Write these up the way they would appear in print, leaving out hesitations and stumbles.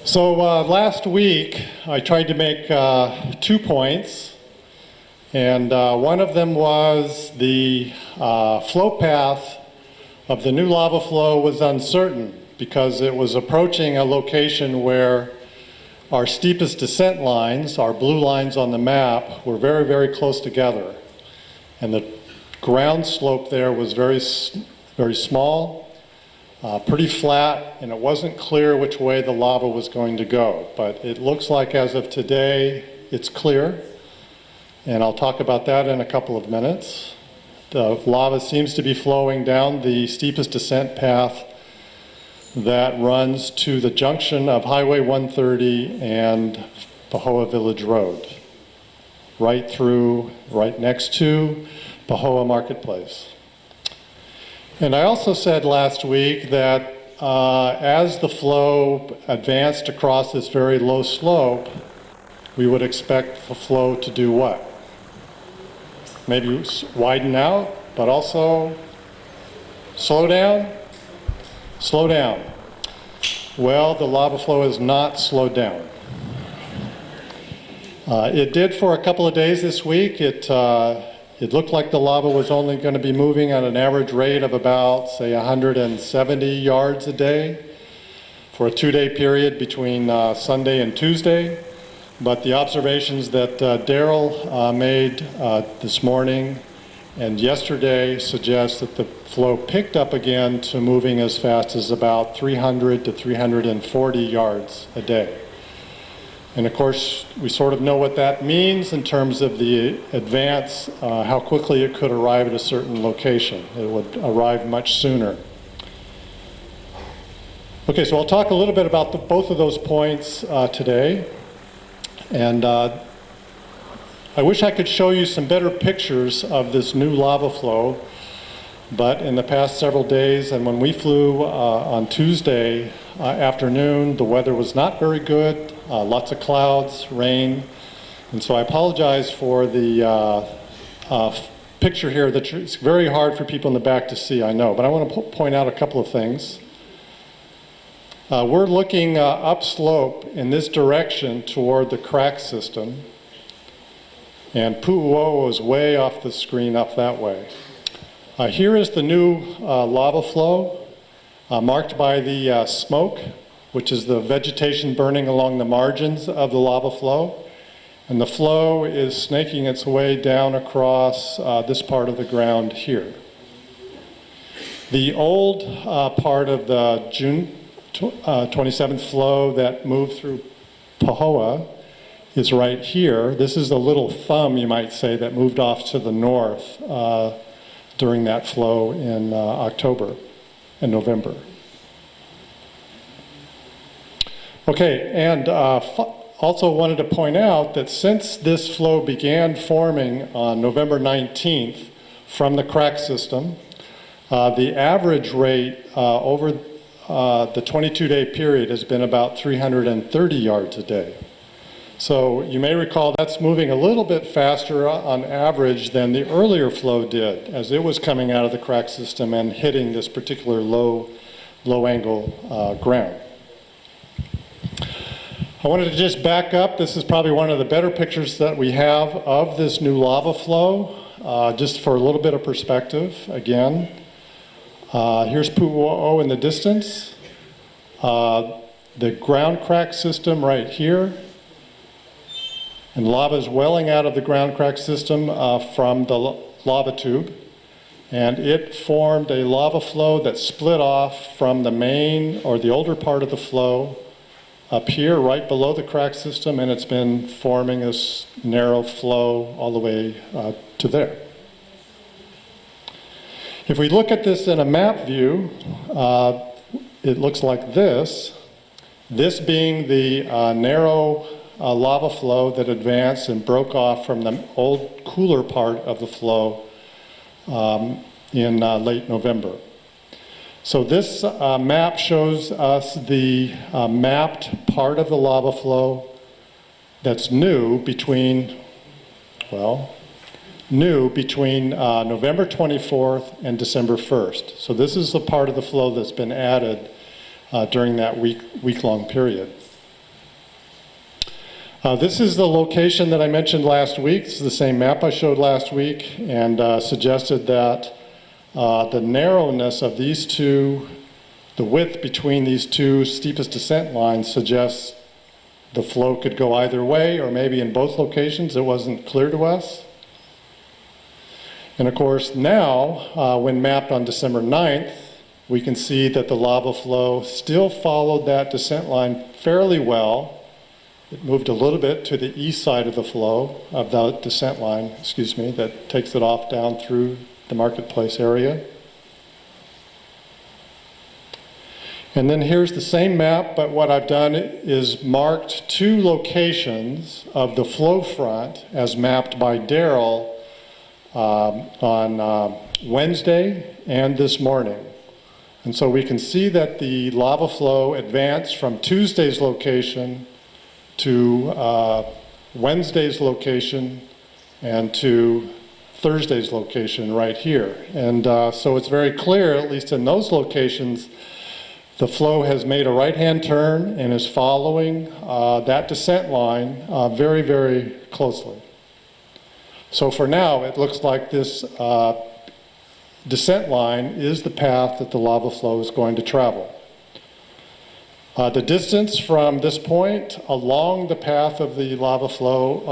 So last week I tried to make 2 points, and one of them was the flow path of the new lava flow was uncertain because it was approaching a location where our steepest descent lines, our blue lines on the map, were very, very close together. And the ground slope there was very small, pretty flat, and it wasn't clear which way the lava was going to go. But it looks like as of today, it's clear. And I'll talk about that in a couple of minutes. The lava seems to be flowing down the steepest descent path that runs to the junction of Highway 130 and Pahoa Village Road, right next to Pahoa Marketplace. And I also said last week that as the flow advanced across this very low slope, we would expect the flow to do what? Maybe widen out, but also slow down? Slow down. Well, the lava flow is not slowed down. It did for a couple of days this week. It looked like the lava was only going to be moving at an average rate of about, say, 170 yards a day for a 2-day period between Sunday and Tuesday. But the observations that Daryl made this morning and yesterday suggest that the flow picked up again to moving as fast as about 300 to 340 yards a day. And of course, we sort of know what that means in terms of the advance, how quickly it could arrive at a certain location. It would arrive much sooner. Okay, so I'll talk a little bit about both of those points today. And I wish I could show you some better pictures of this new lava flow, but in the past several days, and when we flew on Tuesday afternoon, the weather was not very good, lots of clouds, rain, and so I apologize for the picture here. It's very hard for people in the back to see, I know, but I want to point out a couple of things. We're looking upslope in this direction toward the crack system, and Pu'uo is way off the screen up that way. Here is the new lava flow, marked by the smoke, which is the vegetation burning along the margins of the lava flow. And the flow is snaking its way down across this part of the ground here. The old part of the June 27th flow that moved through Pahoa is right here. This is the little thumb, you might say, that moved off to the north during that flow in October and November. Okay, and also wanted to point out that since this flow began forming on November 19th from the crack system, the average rate over the 22-day period has been about 330 yards a day. So you may recall that's moving a little bit faster on average than the earlier flow did as it was coming out of the crack system and hitting this particular low angle ground. I wanted to just back up. This is probably one of the better pictures that we have of this new lava flow, just for a little bit of perspective again. Here's Pu'uo in the distance. The ground crack system right here. And lava is welling out of the ground crack system from the lava tube. And it formed a lava flow that split off from the main or the older part of the flow up here right below the crack system, and it's been forming this narrow flow all the way to there. If we look at this in a map view, it looks like this. This being the narrow lava flow that advanced and broke off from the old cooler part of the flow in late November. So this map shows us the mapped part of the lava flow that's new between November 24th and December 1st. So this is the part of the flow that's been added during that week-long period. This is the location that I mentioned last week. This is the same map I showed last week, and suggested that the narrowness of these two, the width between these two steepest descent lines suggests the flow could go either way, or maybe in both locations. It wasn't clear to us. And of course now, when mapped on December 9th, we can see that the lava flow still followed that descent line fairly well. It moved a little bit to the east side of the flow, of the descent line, that takes it off down through the marketplace area. And then here's the same map, but what I've done is marked two locations of the flow front as mapped by Daryl on Wednesday and this morning. And so we can see that the lava flow advanced from Tuesday's location to Wednesday's location and to Thursday's location right here. And so it's very clear, at least in those locations, the flow has made a right-hand turn and is following that descent line very, very closely. So for now, it looks like this descent line is the path that the lava flow is going to travel. The distance from this point along the path of the lava flow,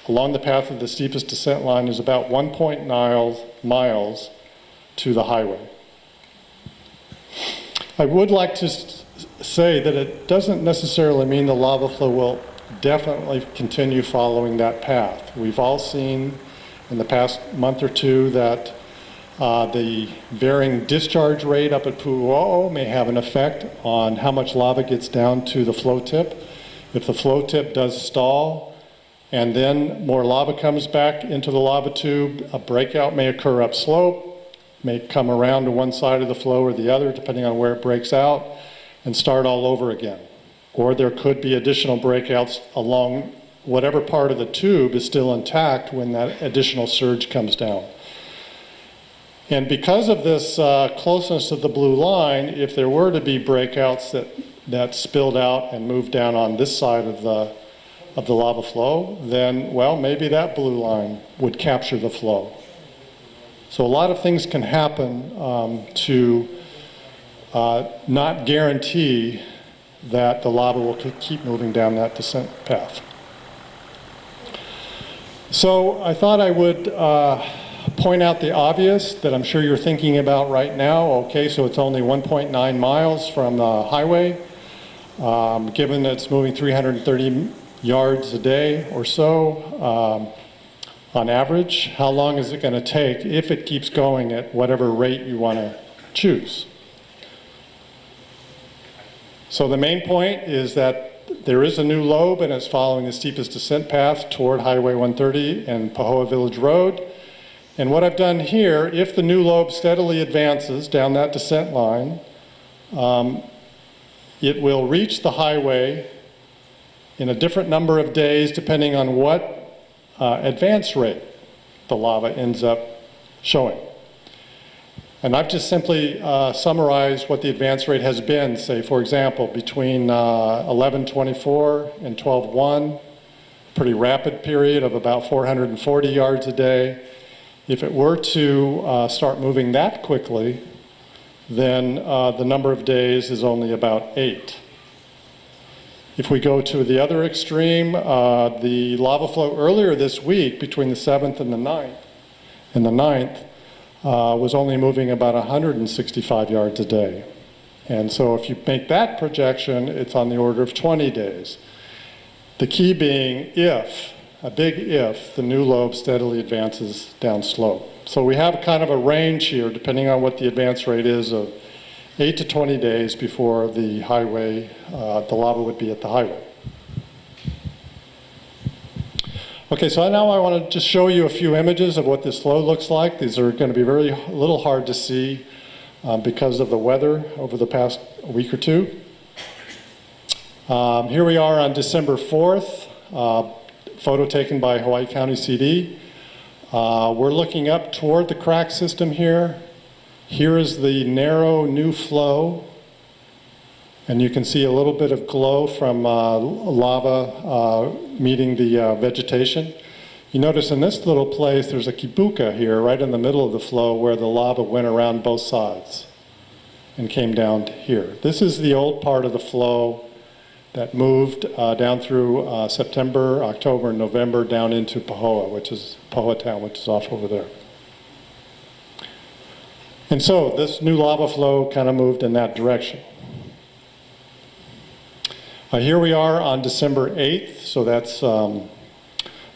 along the path of the steepest descent line is about 1.9 miles to the highway. I would like to say that it doesn't necessarily mean the lava flow will definitely continue following that path. We've all seen in the past month or two that the varying discharge rate up at Pu'u'o may have an effect on how much lava gets down to the flow tip. If the flow tip does stall and then more lava comes back into the lava tube, a breakout may occur upslope, may come around to one side of the flow or the other depending on where it breaks out, and start all over again. Or there could be additional breakouts along whatever part of the tube is still intact when that additional surge comes down. And because of this closeness of the blue line, if there were to be breakouts that spilled out and moved down on this side of the lava flow, then, well, maybe that blue line would capture the flow. So a lot of things can happen to not guarantee that the lava will keep moving down that descent path. So I thought I would point out the obvious that I'm sure you're thinking about right now. Okay, so it's only 1.9 miles from the highway. Given that it's moving 330 yards a day or so on average, how long is it going to take if it keeps going at whatever rate you want to choose? So the main point is that there is a new lobe and it's following the steepest descent path toward Highway 130 and Pahoa Village Road. And what I've done here, if the new lobe steadily advances down that descent line, it will reach the highway in a different number of days depending on what advance rate the lava ends up showing. And I've just simply summarized what the advance rate has been, say, for example, between 11:24 and 12:01, pretty rapid period of about 440 yards a day. If it were to start moving that quickly, then the number of days is only about 8. If we go to the other extreme, the lava flow earlier this week between the 7th and the 9th, was only moving about 165 yards a day. And so if you make that projection, it's on the order of 20 days. The key being a big if, the new lobe steadily advances down slope. So we have kind of a range here, depending on what the advance rate is, of 8 to 20 days before the highway, the lava would be at the highway. Okay, so now I want to just show you a few images of what this flow looks like. These are going to be a little hard to see because of the weather over the past week or two. Here we are on December 4th, photo taken by Hawaii County CD. We're looking up toward the crack system here. Here is the narrow new flow And you can see a little bit of glow from lava meeting the vegetation. You notice in this little place there's a kibuka here right in the middle of the flow where the lava went around both sides and came down to here. This is the old part of the flow that moved down through September, October, and November down into Pahoa, which is Pahoa Town, which is off over there. And so this new lava flow kind of moved in that direction. Here we are on December 8th, so that's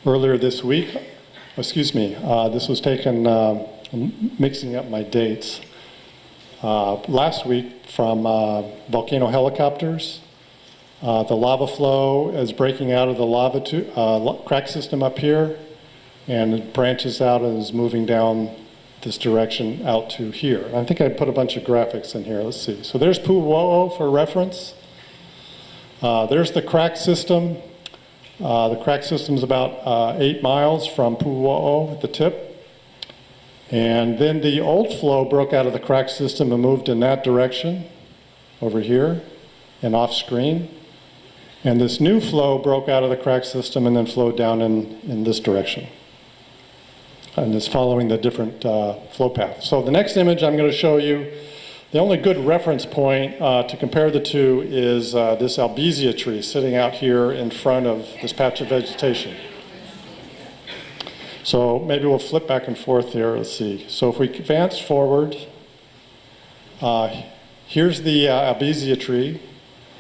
earlier this week. Excuse me, this was taken, mixing up my dates, last week from volcano helicopters. The lava flow is breaking out of the lava crack system up here, and it branches out and is moving down this direction out to here. I think I put a bunch of graphics in here. Let's see. So there's Pu'uo'o for reference. There's the crack system. The crack system is about 8 miles from Pu'uo'o at the tip. And then the old flow broke out of the crack system and moved in that direction over here and off screen. And this new flow broke out of the crack system and then flowed down in this direction. And it's following the different flow paths. So the next image I'm going to show you, the only good reference point to compare the two is this albizia tree sitting out here in front of this patch of vegetation. So maybe we'll flip back and forth here. Let's see. So if we advance forward, here's the albizia tree.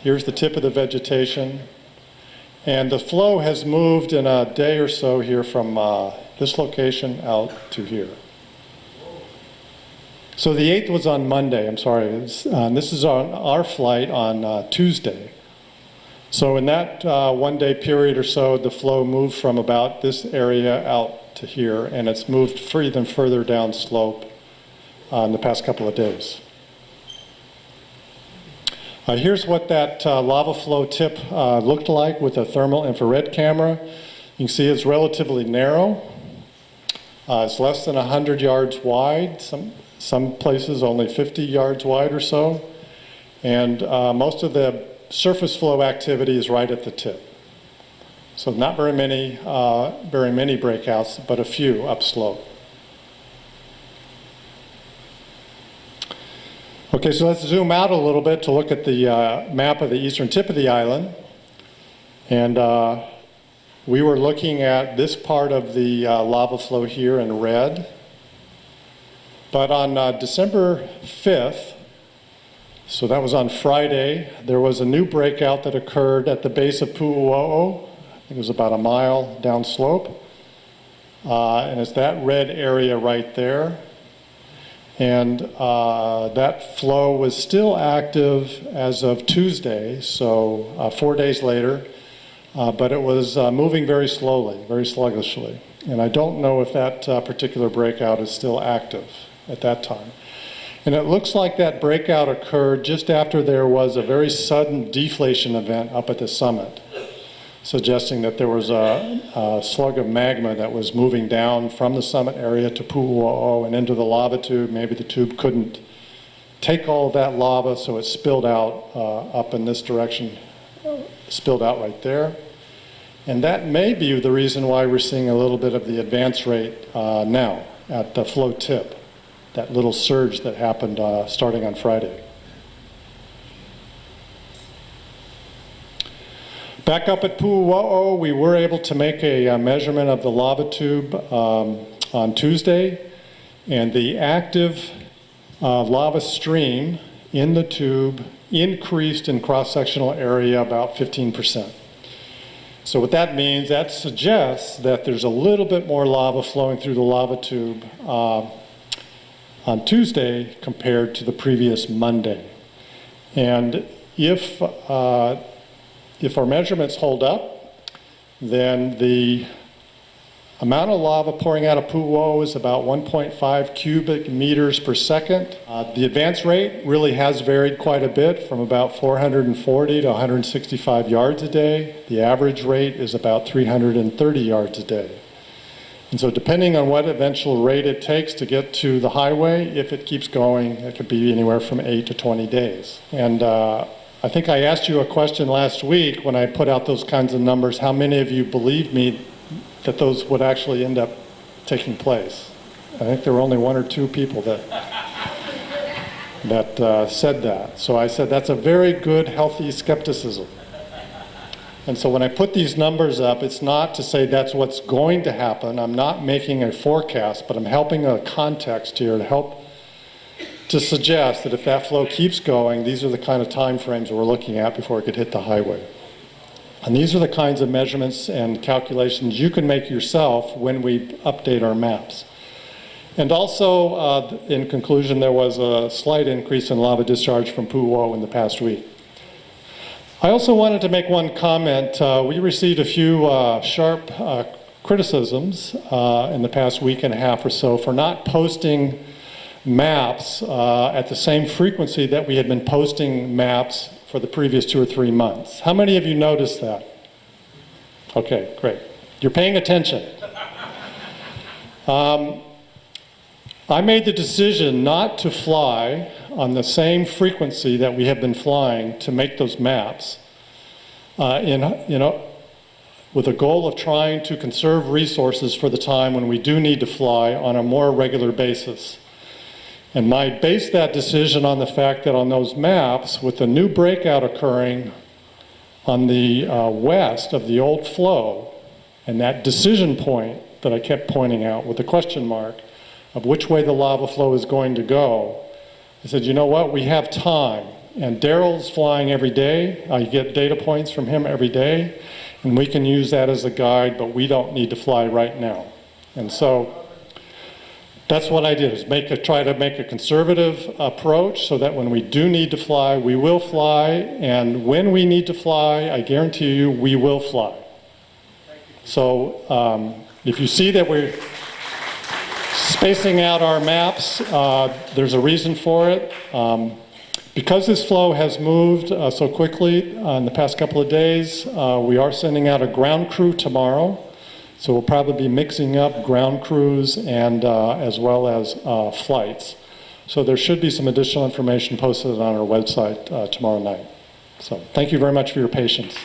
Here's the tip of the vegetation. And the flow has moved in a day or so here from this location out to here. So the 8th was on Monday, I'm sorry. This is on our flight on Tuesday. So in that 1 day period or so, the flow moved from about this area out to here, and it's moved even further down slope in the past couple of days. Here's what that lava flow tip looked like with a thermal infrared camera. You can see it's relatively narrow. It's less than 100 yards wide. Some places only 50 yards wide or so. And most of the surface flow activity is right at the tip. So not very many breakouts, but a few upslope. Okay, so let's zoom out a little bit to look at the map of the eastern tip of the island. And we were looking at this part of the lava flow here in red. But on December 5th, so that was on Friday, there was a new breakout that occurred at the base of Pu'uo'o. I think it was about a mile downslope. And it's that red area right there. And that flow was still active as of Tuesday, so 4 days later. But it was moving very slowly, very sluggishly. And I don't know if that particular breakout is still active at that time. And it looks like that breakout occurred just after there was a very sudden deflation event up at the summit, suggesting that there was a slug of magma that was moving down from the summit area to Pu'uo'o and into the lava tube. Maybe the tube couldn't take all of that lava, so it spilled out up in this direction, spilled out right there. And that may be the reason why we're seeing a little bit of the advance rate now at the flow tip, that little surge that happened starting on Friday. Back up at Pu'uo'o, we were able to make a measurement of the lava tube on Tuesday, and the active lava stream in the tube increased in cross-sectional area about 15%. So what that means, that suggests that there's a little bit more lava flowing through the lava tube on Tuesday compared to the previous Monday. And if our measurements hold up, then the amount of lava pouring out of Pu'uo'o is about 1.5 cubic meters per second. The advance rate really has varied quite a bit, from about 440 to 165 yards a day. The average rate is about 330 yards a day. And so depending on what eventual rate it takes to get to the highway, if it keeps going, it could be anywhere from 8 to 20 days. And I think I asked you a question last week when I put out those kinds of numbers. How many of you believed me that those would actually end up taking place? I think there were only 1 or 2 people that said that. So I said that's a very good, healthy skepticism. And so when I put these numbers up, it's not to say that's what's going to happen. I'm not making a forecast, but I'm helping a context here to help to suggest that if that flow keeps going, these are the kind of time frames we're looking at before it could hit the highway. And these are the kinds of measurements and calculations you can make yourself when we update our maps. And also, in conclusion, there was a slight increase in lava discharge from Puwo in the past week. I also wanted to make one comment. We received a few sharp criticisms in the past week and a half or so for not posting maps at the same frequency that we had been posting maps for the previous 2 or 3 months. How many of you noticed that? Okay, great. You're paying attention. I made the decision not to fly on the same frequency that we have been flying to make those maps, with a goal of trying to conserve resources for the time when we do need to fly on a more regular basis. And I based that decision on the fact that on those maps, with the new breakout occurring on the west of the old flow, and that decision point that I kept pointing out with the question mark of which way the lava flow is going to go, I said, you know what, we have time. And Daryl's flying every day. I get data points from him every day, and we can use that as a guide, but we don't need to fly right now. And so that's what I did, is try to make a conservative approach so that when we do need to fly, we will fly. And when we need to fly, I guarantee you, we will fly. So if you see that we're spacing out our maps, there's a reason for it. Because this flow has moved so quickly in the past couple of days, we are sending out a ground crew tomorrow. So we'll probably be mixing up ground crews and as well as flights. So there should be some additional information posted on our website tomorrow night. So thank you very much for your patience.